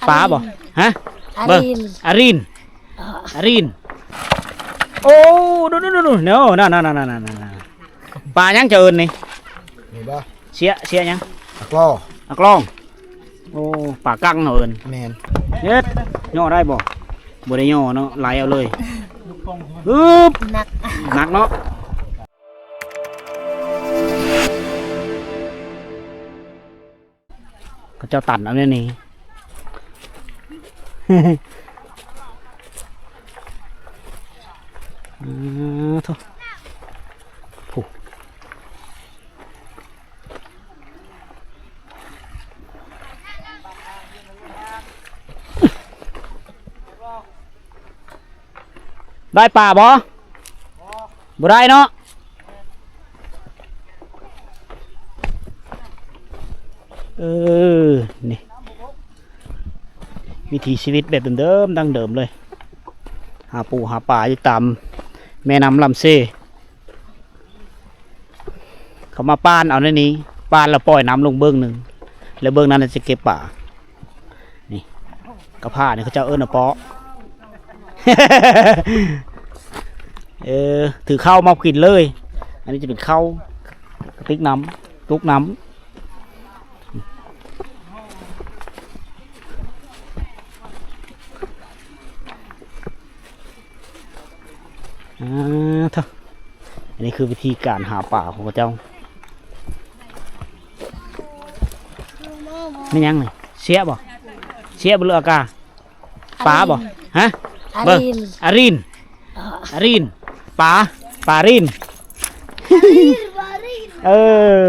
ปลาบ่ฮะ อา เบิ่ง ริน อารินอารินโอ้ดูเนาะนั่นปลายังจะเอิ้นนี่ นี่บ่ เสียยัง ตะกร้อ อักลองโอ้ปลากังเนาะเอิ้น แมน เฮ็ดย่อได้บ่บ่ได้ย่อเนาะไหลเอาเลยฮึบ หนัก หนักเนาะก็เจ้าตันเอาเนี่ยนี่ โถ่ผู้ได้ป่าบ่บ่ได้เนาะนี่วิถีชีวิตแบบเดิมๆดั้งเดิมเลยหาปูหาปลาอยู่ตามแม่น้ำลำเซ่เขามาป้านเอาในนี้ป้านแล้วปล่อยน้ำลงเบื้องหนึ่งแล้วเบื้องนั้นจะเก็บป่านี่กระพาเนี่ยเขาเจ้าเอิ้นเปาะ ถือข้าวมากินเลย อันนี้จะเป็นข้าวกระติกน้ำตุกน้ำเถอะอันนี้คือวิธีการหาป่าของพระเจ้าไม่ยังเลยเสียบ่เสียบเรืออากาปลาบ่ฮะ อา เบิ่ง ริน อารินอารินปลาริน เออ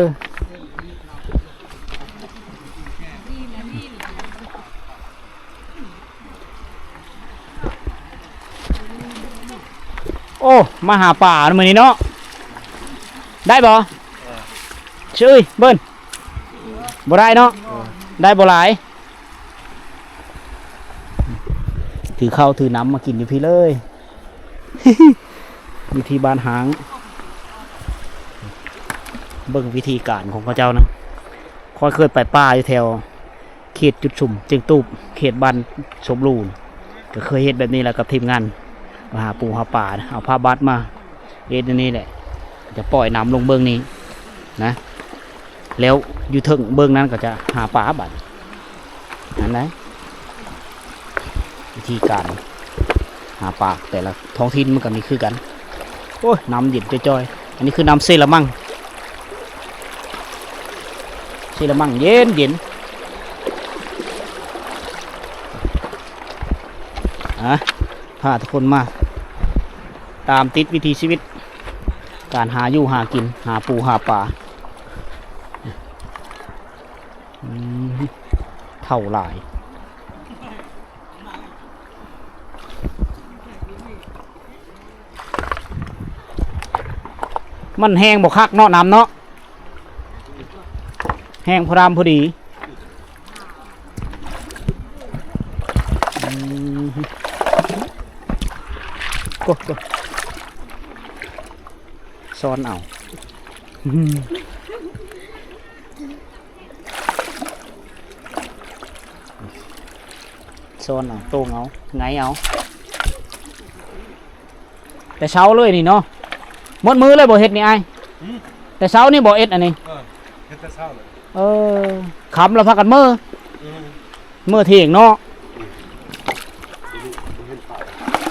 โอ้มาหาป่าเหมือนนี้เนาะได้บ่ชื่อเบิ้ลบ่ได้เนาะได้บ่หลายถือข้าวถือน้ำมากินอยู่พี่เลย วิธีบานหางเบิ่งวิธีการของเขาเจ้านะค่อยเคยไปป่าอยู่แถวเขตจุดสุ่มเจียงตูบเขตบ้านสมรูนก็เคยเฮ็ดแบบนี้แหละกับทีมงานมาหาปูหาป่าเอาผ้าบัดมาเฮ็ดนี่แหละจะปล่อยน้ำลงเบื้องนี้นะแล้วอยู่ถึงเบื้องนั้นก็จะหาปลาบัดนั่นแหละวิธีการหาปลาแต่ละท้องถิ่นมันก็มีคือกันโอ้ยน้ำเย็นจ้อยๆอันนี้คือน้ำเซรามังเย็นพาทุกคนมาตามติดวิถีชีวิตการหาอยู่หากินหาปูหาปลาเท่าหลายมันแห้งบกคักเนาะน้ำเนาะแห้งพอดำพอดีก็ซ้อนเอาซ้อนเอาโต้งเอาไงเอาแต่เช้าเลยนี่เนาะหมดมือเลยบ่เฮ็ดนี่ไอ้แต่เช้านี่บ่เอ็ดอันนี้คำเราพักกันเมื่อเที่ยงเนาะ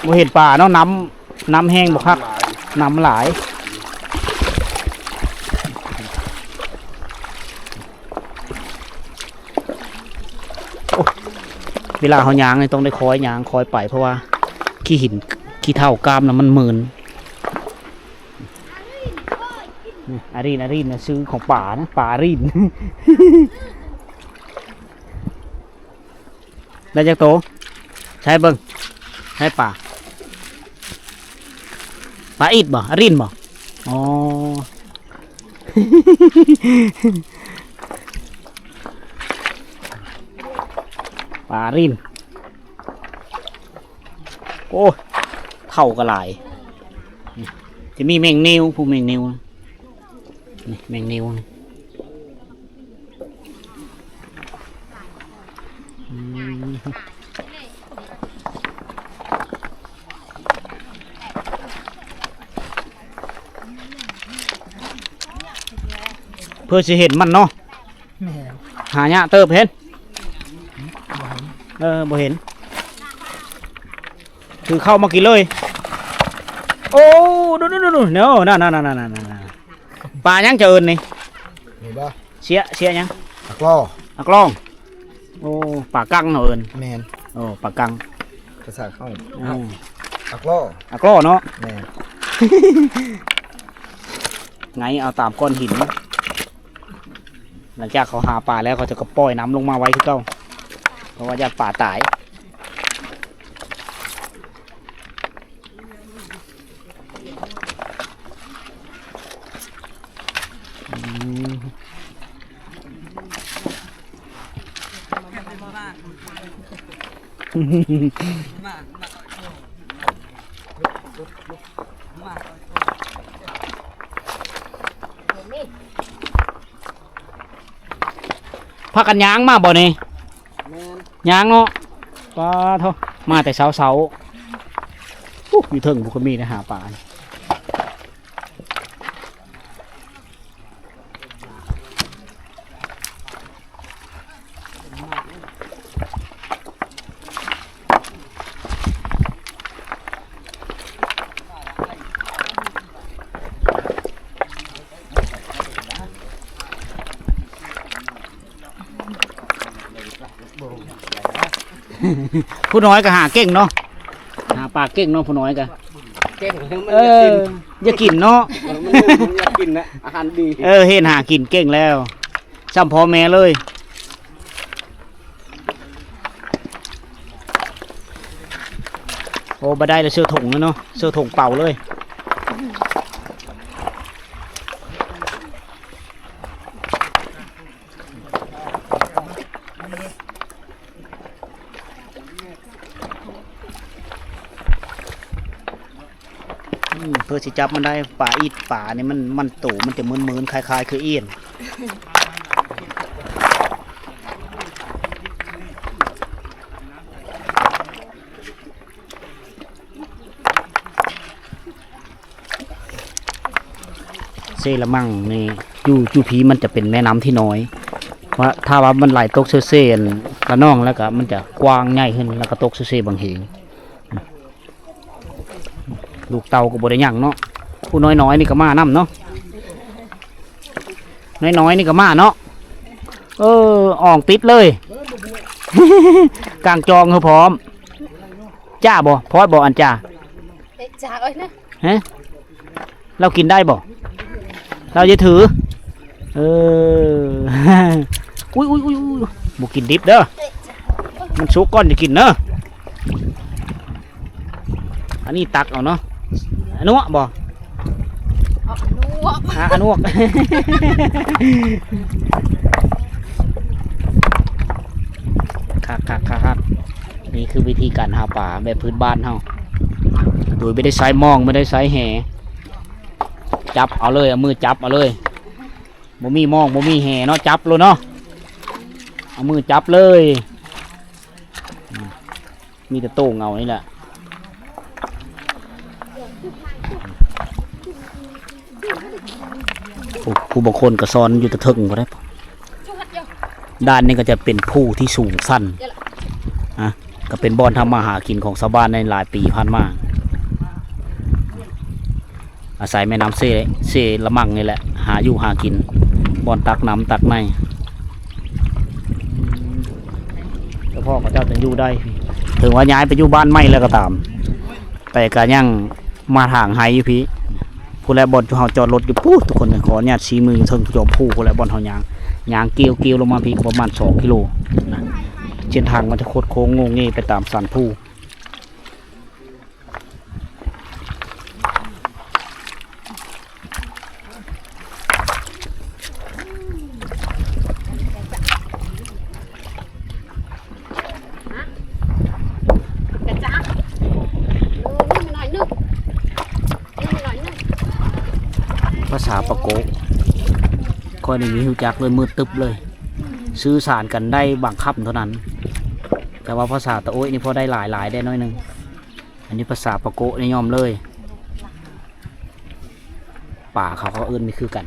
บ่เห็นป่าเนาะน้ำแห้งบ่คักน้ำหลายเวลาเขายางเนี่ยต้องได้คอยยางคอยไปเพราะว่าขี้หินขี้เท่ากล้ามน่ะมันมึนอารีนนะซื้อของป่านะป่าอารีน ได้จากโตใช้เบิ้งใช้ป่าอิดบ่อารีนบ่อ๋อ ป่าอารีนโอ้เท่ากระไหลจะมีแมงนิวผู้แมงนิวนี่แมงนิวนี่ เพื่อสิเห็นมันเนาะ แม่น หาเนี่ยเติบเห็นบ่เห็นถือเข้ามากินเลยโอ้ดูเนาะนั่นปลายังจะเอินนี่ นี่บ่ เสียยัง อักล้อ อักลองโอ้ปลากังเนาะเอิน แม่น โอ้ปลากัง ภาษาเข้า อืม อักล้อ อักลอเนาะ แม่น ไงเอาตามก้อนหินหลังจากเขาหาปลาแล้วเขาจะก็ปล่อยน้ำลงมาไว้ที่เก้าเพราะว่าญาติป่าตายพากันย้างมาบ่นี่ แม่น ย้างเนาะปลาเท่ามาแต่เช้าอยู่เทิงบุคมีนะหาปลาผู้น้อยก็หาเก่งเนาะหาปลาเก่งเนาะผู้น้อยก็ เก่งมัน เอออย่ากินเนาะ มันอยากกินนะอาหารดี เห็นหากินเก่งแล้วซ้ำพ่อแม่เลย โอ้บ่ได้แล้วเสื้อถุงแล้วเนาะเสื้อถุงเป่าเลยเพื่อสิจับมันได้ป่าอีดป่านี่มันโตมันจะมึนๆคล้ายๆคือเอี้ยนเซละมั่งนี่อยู่พีมันจะเป็นแม่น้ำที่น้อยเพราะถ้าว่ามันไหลตกเซ่ๆละน้องแล้วก็มันจะกว้างใหญ่ขึ้นแล้วก็ตกเซ่ๆบางเหงลูกเต่าก็บ่ได้หยังเนาะผู้น้อยๆนี่ก็มานํเนาะน้อยๆนี่ก็มาเนาะอ่องติดเลย กลางจองเขาพร้อมจ้าบ่พอดบ่อันจ้า จ้าเอ้ยนะ ฮะเรากินได้บ่เราจะถืออุ้ยบ่กินดิบเด้อมันสุกก่อนจะกินเนาะอันนี้ตักเอาเนาะอันนู้บ่ อันนวก ครับนี่คือวิธีการหาปลาแบบพื้นบ้านเฮาโดยไม่ได้ใช้มองไม่ได้ใช้แหจับเอาเลยเอามือจับเอาเลยบ่มีมองบ่มีแหเนาะจับเลยเนาะเอามือจับเลยมีแต่โต้งเงานี่แหละผู้บางคนก็ซ้อนอยู่ตะเทิงก็ได้ด้านนี้ก็จะเป็นผู้ที่สูงสั้นก็เป็นบ่อนทำมาหากินของชาวบ้านในหลายปีผ่านมาอาศัยแม่น้ำเซละมังนี่แหละหาอยู่หากินบ่อนตักน้ำตักในแล้วพ่อเขาเจ้าจะอยู่ได้ถึงว่าย้ายไปอยู่บ้านไม่แล้วก็ตามแต่ก็ยังมาทางไฮอยู่พี่ผู้แลบอลจุเฮาจอดรถอยู่พูดทุกคนขอเนี่ยชี้มือเทิงจอมผู้ผู้แลบอลเฮายางเกี่ยวลงมาพี่ประมาณ2 กิโลนะเส้นทางมันจะโคตรโค้งงงงี้ไปตามสันผู้กระจ้านี่มันหน่อยนึงนี่มันหน่อยนึง ภาษาปะโกค่อยได้มีหูจักเลยมืดตึบเลยซื้อสารกันได้บางคับเท่านั้น แต่ว่าภาษาตะโอ้ยนี่พอได้หลายได้น้อยหนึงอันนี้ภาษาปะโกะนี่ยอมเลยป่าเขาเอิ้นนี่คือกัน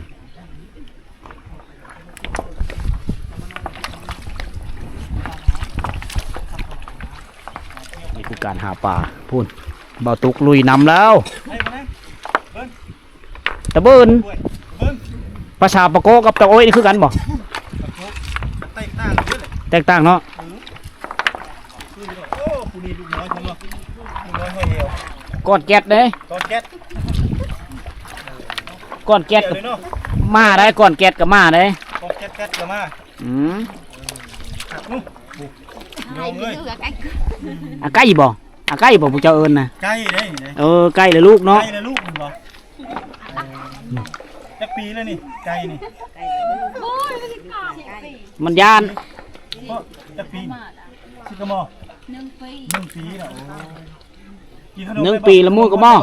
นี่คือการหาป่าพูนเบาตุกลุยนำแล้วตะเบินภาษาปะโกะกับตะโอ้ยนี่คือกันบ่แตกต่างเนาะ โอ้ผู้นี้ลูกน้อยจังเนาะลูกน้อยห้อยเหี่ยว ก้อนแก๊สเด้ ก้อนแก๊ส ก้อนแก๊ส เกี่ยว กับ เลยเนาะ มาได้ก้อนแก๊สกับมาได้ ก้อนแก๊สแก๊สก็มา อืม นู้บุกน้อง Hai เอ้ย cái nữa cái อาใกล้บ่อาใกล้บ่ผู้เจ้าเอิญนะ ไก่เด้นี่ เออใกล้เลยลูกเนาะ ไก่เลยลูกมันบ่จักปีแล้วนี่ไก่นี่ มันยาน ก็จักปีสิกะหมอ nương phi 1 ปีน่ะโอ้กินขนม หนึ่งปีละมื้อก็หม้อ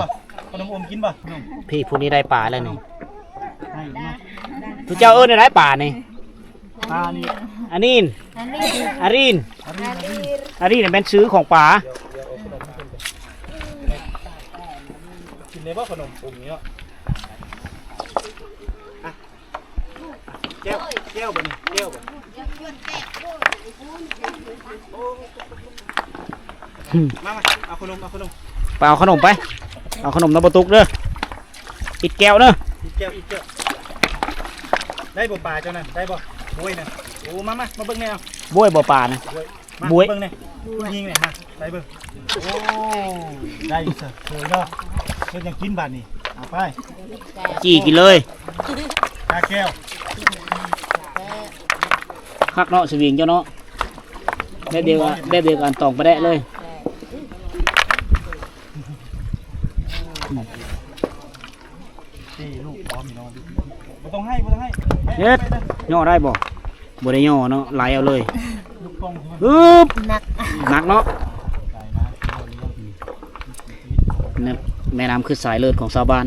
ขนมอมกินบ่ขนม พี่ผู้นี้ได้ป่าแล้วนี่ ให้เนาะ ผู้เจ้าเอิญได้ป่านี่ ปลานี่ อันนี้อารีน อันนี้ อารีนเป็นซื้อของป่า กินได้บ่ขนมอมนี่เนาะอ่ะแก้วแก้วบ่นี่แก้วบ่มาเอาขนมเอาขนม ไปเอาขนมไปเอาขนมน้ำประตุกเด้อปิดแก้วเด้อ อีกแก้วอีกแก้วได้บ่ปลาเจ้านั่นได้บ่โอ้ยน่ะโอ้มาเบิ่งแนว บ้วยบ่ป่านะ มา บ๊วย เบิ่งแนวยิงเนี่ยฮะได้เบิ่งโอ้ได้เสยเนาะเพิ่นยังกินบาดนี้เอาไป จี้กินเลย ตาแก้ว คักเนาะสวิงเจ้าเนาะแบบเดียวกันแบบเดียวกันตองไปได้เลย สี่ลูกพร้อมนี่เนาะบ่ต้องให้ให้ เฮ็ดย่อได้บ่บ่ได้ย่อเนาะไหลเอาเลย ลูกกองมัน อึ๊บหนักเนาะ ใส่นะ เนี่ยแม่น้ำคือสายเลือดของชาวบ้าน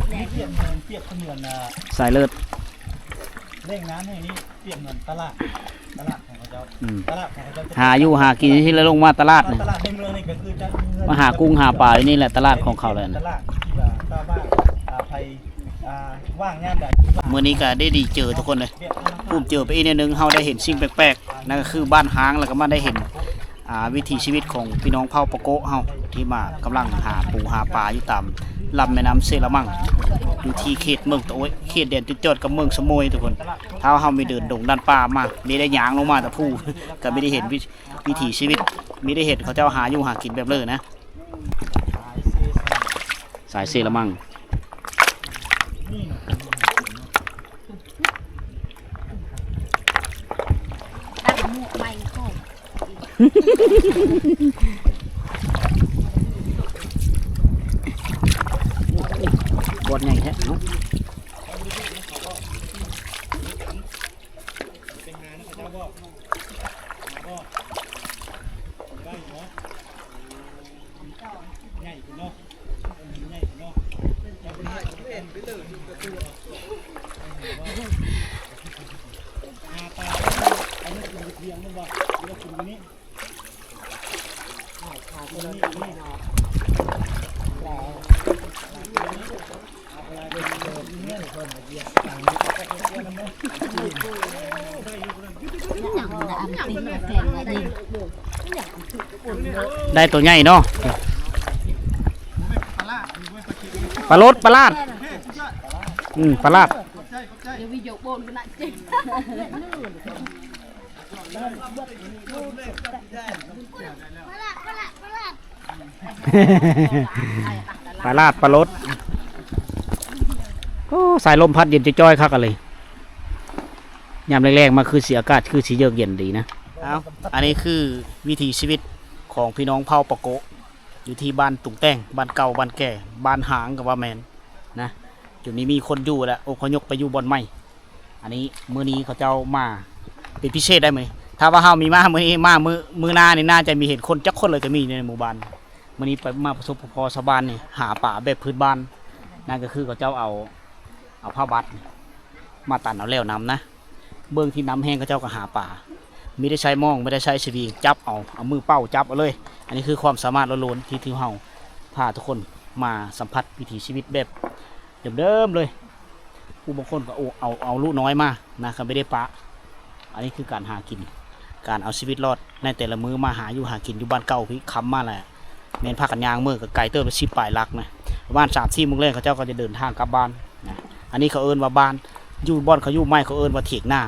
เปียกเหมือนสายเลือด เร่งน้ำให้นี่เปียกเหมือนตลาดของเขาเจ้า อืม ตลาดของเขาเจ้า หาอยู่หากินที่แล้วลงมาตลาดเนี่ย ตลาดในเมืองนี่ก็คือจะ มาหากุ้งหาปลาอยู่นี่แหละตลาดของเขาเลย ต นะ ลาดที่ว่าชาวบ้านไผว่างงานใด เมื่อนี้ก็ได้ดีเจอทุกคนเลยภูมิเจอไปอีกนิดนึงเฮาได้เห็นสิ่งแปลกๆนั่นก็คือบ้านห้างแล้วก็มาได้เห็นวิถีชีวิตของพี่น้องเผ่าปะโกะเฮาที่มากำลังหาปูหาปลาอยู่ตามลำแม่น้ำเซละมังอยู่ที่เขตเมืองตะโอยเขตแดนติดจอดกับเมืองสมยทุกคนถ้าเฮาไม่เดินดงด้านป่ามาไม่ได้ยางลงมาแต่ผู้ ก็ไม่ได้เห็นวิถีชีวิตไม่ได้เห็นเขาเจ้าหาอยู่หากินแบบเลยนะสายเซละมัง đang mua mày không บดใหญ่แท้เนาะได้ตัวใหญ่เนาะปลาลดปลาลาดปลาลาด Giờ ví dụ bồn cái lại chết ปลาลาดปลาลดโอ้สายลมพัดเย็นจะจ้อยคักอะไรยามแรกๆมาคือเสียอากาศคือสีเยือกเย็นดีนะเอาอันนี้คือวิถีชีวิตของพี่น้องเผ่าปะโกะอยู่ที่บ้านตุงแต้งบ้านเก่าบ้านแก่บ้านหางกับว่าแมนนะจุดนี้มีคนอยู่แล้วอพยพไปอยู่บอนใหม่อันนี้มื้อนี้เขาเจ้ามาเป็นพิเศษได้ไหมถ้าว่าเฮามีมามื้อนี้มามื้อหน้านี่น่าจะมีเห็นคนจักคนเลยก็มีในหมู่บ้านมื้อนี้ไปมาประสบพอชาวบ้านนี่หาป่าแบบพื้นบ้านนั่นก็คือเขาเจ้าเอาผ้าบัดมาตัดเอาแล้วนำนะเบื้องที่น้ำแห้งเขาเจ้าก็หาป่า ไม่ได้ใช้มองไม่ได้ใช้สวิงจับเอามือเป้าจับเอาเลย อันนี้คือความสามารถล้วนๆที่เฮาพาทุกคนมาสัมผัสวิถีชีวิตแบบเดิมๆเลยผู้บางคนก็เอาลูกน้อยมานะครับไม่ได้ปะอันนี้คือการหากินการเอาชีวิตรอดในแต่ละมื้อมาหากินอยู่บ้านเก่าพี่ค้ำมาแหละเมนพากันยางมือกับไก่เติมไปชิบปลายลักนะประมาณ3-4 โมงแรกเขาเจ้าก็จะเดินทางกลับบ้านนะอันนี้เขาเอิ้นว่าบ้านอยู่บ้านเขาอยู่ไม่เขาเอิ้นว่าเถียงหน้า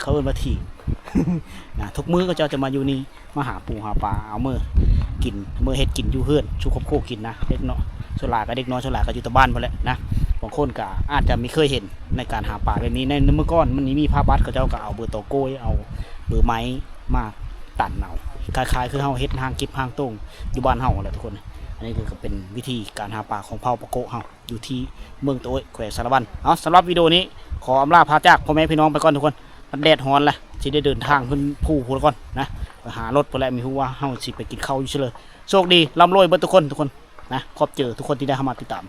เขาเอิ้นว่าถีง นะทุกมื้อก็จะมาอยู่นี่มาหาปูหาปลาเอามือกินมือเฮ็ดกินอยู่เฮือนชุกครอบครัวกินนะเด็กเนาะส่วนหลายก็เด็กน้อยส่วนหลายก็อยู่แต่บ้านพอแหละนะบางคนก็อาจจะไม่เคยเห็นในการหาปลาแบบนี้ในเมื่อก่อนมันมีผ้าบัดเขาเจ้าก็เอาเบอร์ตอโก้ยเอาเบอร์ไม้มาตัดเอาคล้ายๆคือเฮาเฮ็ดหางกิบหางต้งอยู่บ้านเฮาแหละทุกคนอันนี้คือเป็นวิธีการหาปลาของเผ่าปะโกะเฮาอยู่ที่เมืองโต้ยแขวงสารวันเอาสำหรับวิดีโอนี้ขออำลาพาจากพ่อแม่พี่น้องไปก่อนทุกคนมันแดดร้อนแหละที่ได้เดินทางขึ้นภูพูก่อนนะไปหารถไปแล้วมีฮู้ว่าเฮาสิไปกินข้าวอยู่เฉลยโชคดีร่ำรวยเบิดทุกคนนะขอบเจอทุกคนที่ได้เข้ามาติดตาม